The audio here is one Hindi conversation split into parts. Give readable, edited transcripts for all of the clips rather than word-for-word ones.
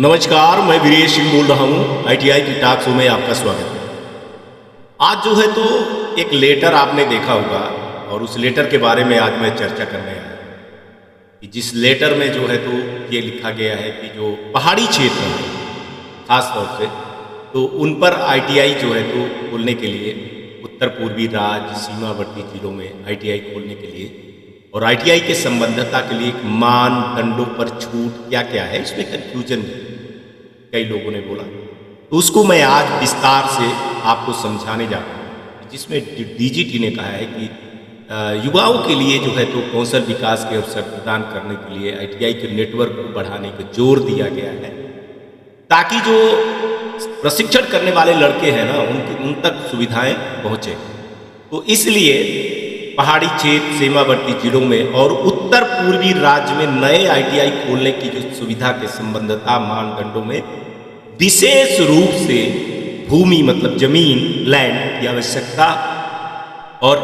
नमस्कार, मैं वीरेश सिंह बोल रहा हूँ। आईटीआई की टॉक शो में आपका स्वागत है। आज जो है तो एक लेटर आपने देखा होगा और उस लेटर के बारे में आज मैं चर्चा करने आया कि जिस लेटर में जो है तो ये लिखा गया है कि जो पहाड़ी क्षेत्र है खास तौर से तो उन पर आईटीआई जो है तो खोलने के लिए उत्तर पूर्वी राज्य सीमावर्ती जिलों में आईटीआई खोलने के लिए और आईटीआई के संबद्धता के लिए एक मानदंडों पर छूट क्या क्या है, इसमें कन्फ्यूजन कई लोगों ने बोला, तो उसको मैं आज विस्तार से आपको समझाने जा रहा हूँ। जिसमें डीजीटी ने कहा है कि युवाओं के लिए जो है तो कौशल विकास के अवसर प्रदान करने के लिए आईटीआई के नेटवर्क को बढ़ाने पर जोर दिया गया है ताकि जो प्रशिक्षण करने वाले लड़के हैं ना उन तक सुविधाएं पहुँचे। तो इसलिए पहाड़ी क्षेत्र सीमावर्ती जिलों में और उत्तर पूर्वी राज्य में नए आईटीआई खोलने की जो सुविधा के संबद्धता मानदंडों में विशेष रूप से भूमि मतलब जमीन लैंड की आवश्यकता और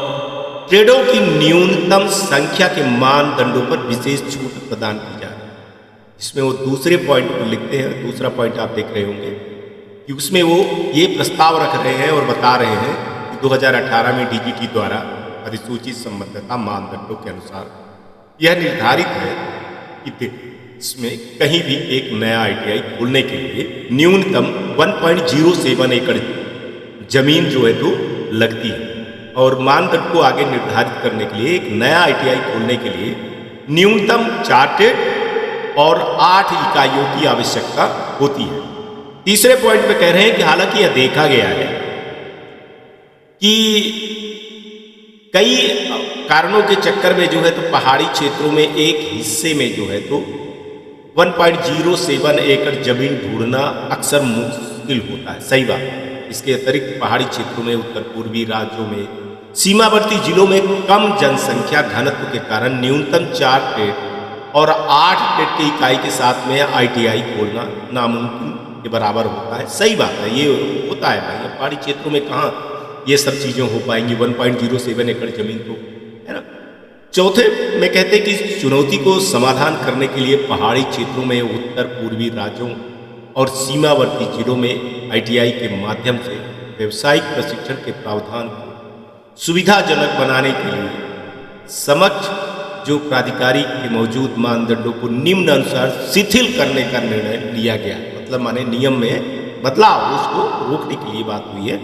ट्रेडों की न्यूनतम संख्या के मानदंडों पर विशेष छूट प्रदान की जा रही है। इसमें वो दूसरे पॉइंट को लिखते हैं, दूसरा पॉइंट आप देख रहे होंगे कि उसमें वो ये प्रस्ताव रख रहे हैं और बता रहे हैं कि 2018 में डीजीटी द्वारा अधिसूचित संबद्धता मानदंडों के अनुसार यह निर्धारित है कि इसमें कहीं भी एक नया आईटीआई खोलने के लिए न्यूनतम 1.07 एकड़ जमीन जो है तो लगती है और मानदंड को आगे निर्धारित करने के लिए एक नया आईटीआई खोलने के लिए न्यूनतम 4 ट्रेड और 8 इकाइयों की आवश्यकता होती है। तीसरे पॉइंट पे कह रहे हैं कि हालांकि यह देखा गया है कि कई कारणों के चक्कर में जो है तो पहाड़ी क्षेत्रों में एक हिस्से में जो है तो 1.07 एकड़ जमीन ढूंढना अक्सर मुश्किल होता है, सही बात। इसके अतिरिक्त पहाड़ी क्षेत्रों में उत्तर पूर्वी राज्यों में सीमावर्ती जिलों में कम जनसंख्या घनत्व के कारण न्यूनतम 4 ट्रेड और 8 ट्रेड की इकाई के साथ में आईटीआई खोलना नामुमकिन के बराबर होता है, सही बात है। ये होता है भाई, पहाड़ी क्षेत्रों में कहाँ ये सब चीज़ें हो पाएंगी, 1.07 एकड़ जमीन तो है ना। चौथे में कहते हैं कि इस चुनौती को समाधान करने के लिए पहाड़ी क्षेत्रों में उत्तर पूर्वी राज्यों और सीमावर्ती जिलों में आईटीआई के माध्यम से व्यावसायिक प्रशिक्षण के प्रावधान को सुविधाजनक बनाने के लिए समक्ष जो प्राधिकारी के मौजूद मानदंडों को निम्न अनुसार शिथिल करने का निर्णय लिया गया। मतलब माने नियम में बदलाव, उसको रोकने के लिए बात हुई है,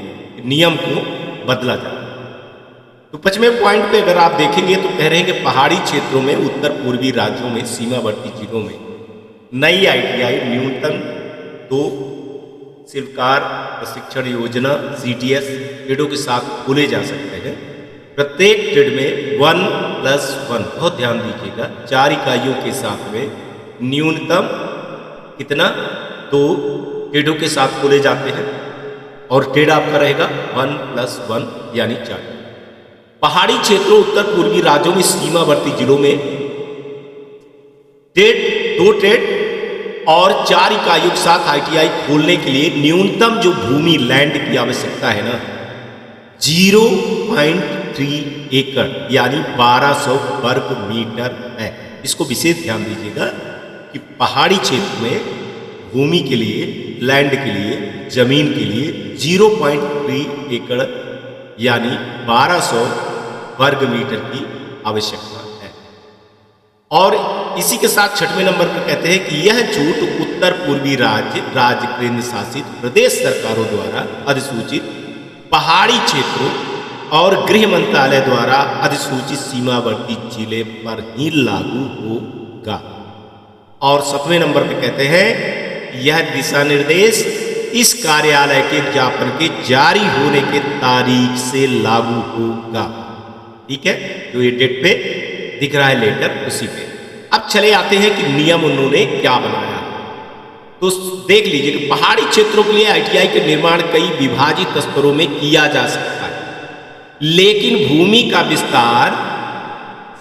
नियम को बदला जाए। तो 5वें पॉइंट पे अगर आप देखेंगे तो कह रहे हैं कि पहाड़ी क्षेत्रों में उत्तर पूर्वी राज्यों में सीमावर्ती जिलों में नई आईटीआई न्यूनतम 2 शिल्पकार प्रशिक्षण योजना सीटीएस ट्रेडों के साथ खोले जा सकते हैं। प्रत्येक ट्रेड में 1+1, बहुत ध्यान दीजिएगा, 4 इकाइयों के साथ में न्यूनतम कितना 2 ट्रेडों के साथ खोले जाते हैं और ट्रेड आपका रहेगा 1+1 यानी 4। पहाड़ी क्षेत्रों उत्तर पूर्वी राज्यों में सीमावर्ती जिलों में ट्रेड 2 ट्रेड और 4 इकाइयों के साथ आईटीआई खोलने के लिए न्यूनतम जो भूमि लैंड की आवश्यकता है ना 0.3 एकड़ यानी 1200 वर्ग मीटर है। इसको विशेष ध्यान दीजिएगा कि पहाड़ी क्षेत्र में भूमि के लिए लैंड के लिए जमीन के लिए 0.3 एकड़ यानी 1200 वर्ग मीटर की आवश्यकता है। और इसी के साथ 6वें नंबर पर कहते हैं कि यह छूट उत्तर पूर्वी राज्य केंद्र शासित प्रदेश सरकारों द्वारा अधिसूचित पहाड़ी क्षेत्रों और गृह मंत्रालय द्वारा अधिसूचित सीमावर्ती जिले पर ही लागू होगा। और 7वें नंबर पर कहते हैं यह दिशा निर्देश इस कार्यालय के ज्ञापन के जारी होने के तारीख से लागू होगा। ठीक है, तो ये डेट पे दिख रहा है लेटर, उसी पे। अब चले आते हैं कि नियम उन्होंने क्या बनाया। तो देख लीजिए कि पहाड़ी क्षेत्रों के लिए आईटीआई के निर्माण कई विभाजित स्तरों में किया जा सकता है, लेकिन भूमि का विस्तार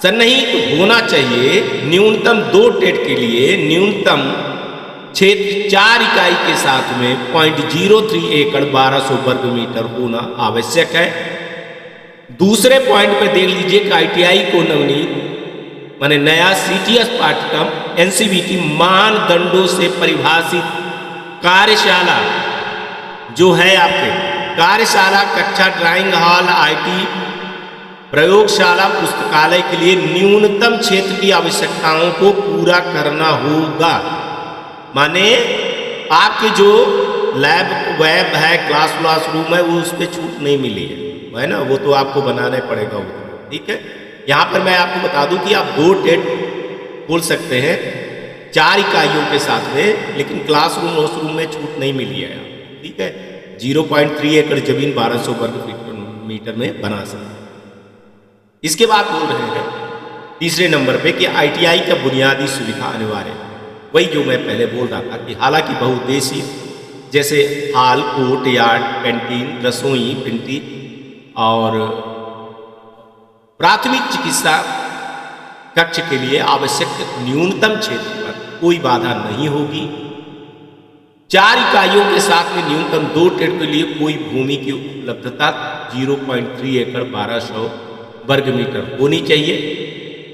सन्निहित होना चाहिए। न्यूनतम 2 ट्रेड के लिए न्यूनतम क्षेत्र 4 इकाई के साथ में 0.03 एकड़ 1200 वर्ग मीटर होना आवश्यक है। दूसरे पॉइंट पर देख लीजिए कि आईटीआई को नवनीत माने नया सीटीएस पाठ्यक्रम एनसीवीटी मानदंडों से परिभाषित कार्यशाला जो है आपके कार्यशाला, कक्षा, ड्राइंग हॉल, आईटी, प्रयोगशाला, पुस्तकालय के लिए न्यूनतम क्षेत्र की आवश्यकताओं को पूरा करना होगा। माने आपके जो लैब वेब है, क्लास रूम है, वो उस पर छूट नहीं मिली है ना, वो तो आपको बनाना पड़ेगा वो। ठीक है, यहाँ पर मैं आपको बता दूं कि आप 2 टेट खोल सकते हैं 4 इकाइयों के साथ में, लेकिन क्लासरूम वॉशरूम में छूट नहीं मिली है। ठीक है, 0.3 एकड़ जमीन 1200 वर्ग मीटर में बना सकते हैं। इसके बाद बोल रहे हैं तीसरे नंबर पे कि आईटीआई का बुनियादी सुविधा अनिवार्य है। वही जो मैं पहले बोल रहा था कि हालांकि बहुउद्देशीय जैसे हॉल, कोर्ट यार्ड, कैंटीन, रसोई, प्रिंटिंग और प्राथमिक चिकित्सा कक्ष के लिए आवश्यक न्यूनतम क्षेत्र पर कोई बाधा नहीं होगी। 4 इकाइयों के साथ में न्यूनतम 2 टेट के लिए कोई भूमि की उपलब्धता 0.3 एकड़ 1200 वर्ग मीटर होनी चाहिए।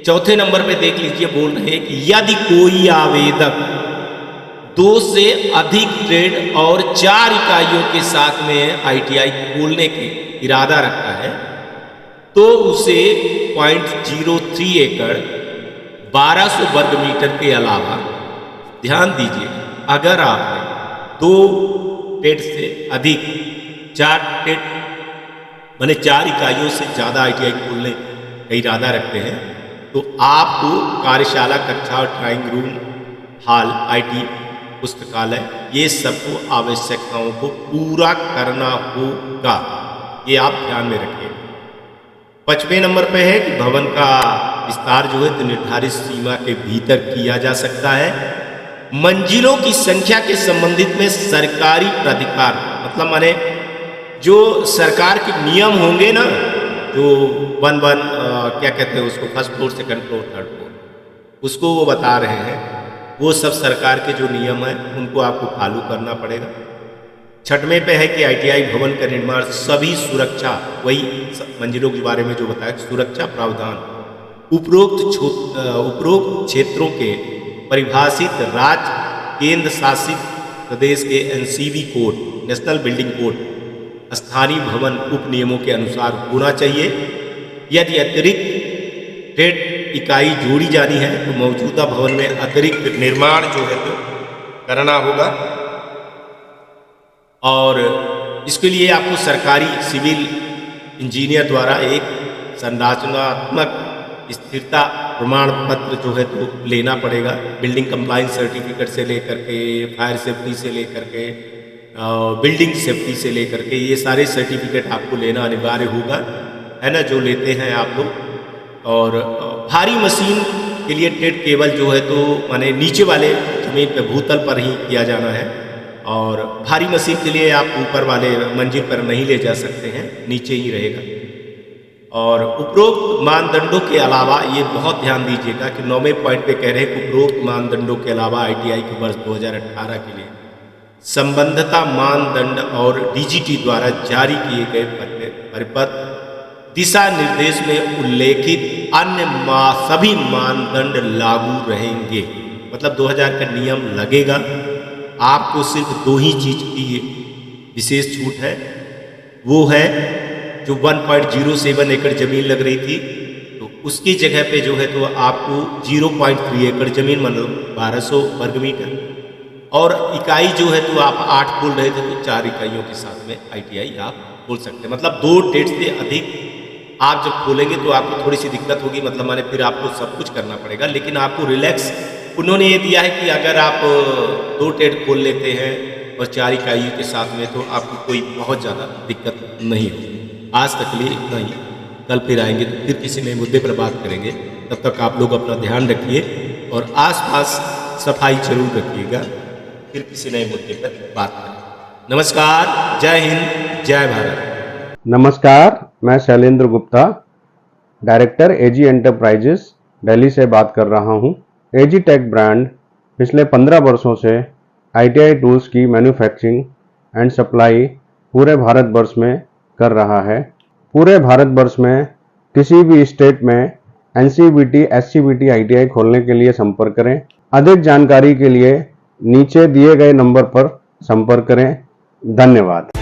चौथे नंबर पे देख लीजिए, बोल रहे हैं कि यदि कोई आवेदक 2 से अधिक ट्रेड और 4 इकाइयों के साथ में आईटीआई खोलने के इरादा रखता है तो उसे 0.03 एकड़ 1200 वर्ग मीटर के अलावा, ध्यान दीजिए, अगर आपने 2 टेट से अधिक 4 टेट माने 4 इकाइयों से ज़्यादा आईटीआई खोलने का इरादा रखते हैं तो आपको कार्यशाला, कक्षा, ड्राइंग रूम, हॉल, आईटी, पुस्तकालय, ये सबको आवश्यकताओं को पूरा करना होगा। ये आप ध्यान में रखिए। 5वें नंबर पे है कि भवन का विस्तार जो है तो निर्धारित सीमा के भीतर किया जा सकता है। मंजिलों की संख्या के संबंधित में सरकारी प्राधिकार, मतलब माने जो सरकार के नियम होंगे ना, जो क्या कहते हैं उसको, first floor, second floor, third floor, उसको वो बता रहे हैं। वो सब सरकार के जो नियम हैं उनको आपको फॉलो करना पड़ेगा। 6वें पे है कि आईटीआई भवन का निर्माण सभी सुरक्षा, वही मंजिलों के बारे में जो बताया, सुरक्षा प्रावधान उपरोक्त क्षेत्रों के परिभाषित राज्य केंद्र शासित प्रदेश के NCB code, national building code, स्थानीय भवन उप नियमों के अनुसार होना चाहिए। यदि अतिरिक्त ट्रेड इकाई जोड़ी जानी है तो मौजूदा भवन में अतिरिक्त निर्माण जो है तो करना होगा और इसके लिए आपको सरकारी सिविल इंजीनियर द्वारा एक संरचनात्मक स्थिरता प्रमाण पत्र जो है तो लेना पड़ेगा। बिल्डिंग कंप्लायंस सर्टिफिकेट से लेकर के, फायर सेफ्टी से लेकर के, बिल्डिंग सेफ्टी से लेकर के, ये सारे सर्टिफिकेट आपको लेना अनिवार्य होगा, है ना, जो लेते हैं आप लोग। और भारी मशीन के लिए ट्रेड केबल जो है तो माने नीचे वाले जमीन पे, भूतल पर ही किया जाना है और भारी मशीन के लिए आप ऊपर वाले मंजिल पर नहीं ले जा सकते हैं, नीचे ही रहेगा। और उपरोक्त मानदंडों के अलावा, ये बहुत ध्यान दीजिएगा कि 9वें पॉइंट पे कह रहे हैं कि उपरोक्त मानदंडों के अलावा आईटीआई के वर्ष 2018 के लिए संबद्धता मानदंड और डीजीटी द्वारा जारी किए गए परिपत्र दिशा निर्देश में उल्लेखित अन्य सभी मानदंड लागू रहेंगे। मतलब 2000 का नियम लगेगा। आपको सिर्फ 2 ही चीज की विशेष छूट है, वो है जो 1.07 एकड़ जमीन लग रही थी तो उसकी जगह पे जो है तो आपको 0.3 एकड़ जमीन, मतलब 1200 वर्ग मीटर, और इकाई जो है तो आप 8 खोल रहे थे तो 4 इकाइयों के साथ में आईटीआई आप खोल सकते हैं। मतलब 2 टेट से अधिक आप जब खोलेंगे तो आपको थोड़ी सी दिक्कत होगी, मतलब माने फिर आपको सब कुछ करना पड़ेगा। लेकिन आपको रिलैक्स उन्होंने ये दिया है कि अगर आप 2 टेट खोल लेते हैं और 4 इकाइयों के साथ में तो आपको कोई बहुत ज़्यादा दिक्कत नहीं होगी। आज तक के लिए इतना ही, कल फिर आएंगे तो फिर किसी नए मुद्दे पर बात करेंगे। तब तक आप लोग अपना ध्यान रखिए और आसपास सफाई जरूर रखिएगा। फिर किसी नए मुद्दे पर बात करें। नमस्कार, जय हिंद, जय भारत। नमस्कार, मैं शैलेंद्र गुप्ता, डायरेक्टर एजी एंटरप्राइजेस दिल्ली से बात कर रहा हूं। एजी टेक ब्रांड पिछले 15 वर्षों से आईटीआई टूल्स की मैन्युफैक्चरिंग एंड सप्लाई पूरे भारतवर्ष में कर रहा है। पूरे भारतवर्ष में किसी भी स्टेट में एनसीबीटी, एससीबीटी आईटीआई खोलने के लिए संपर्क करें। अधिक जानकारी के लिए नीचे दिए गए नंबर पर संपर्क करें। धन्यवाद।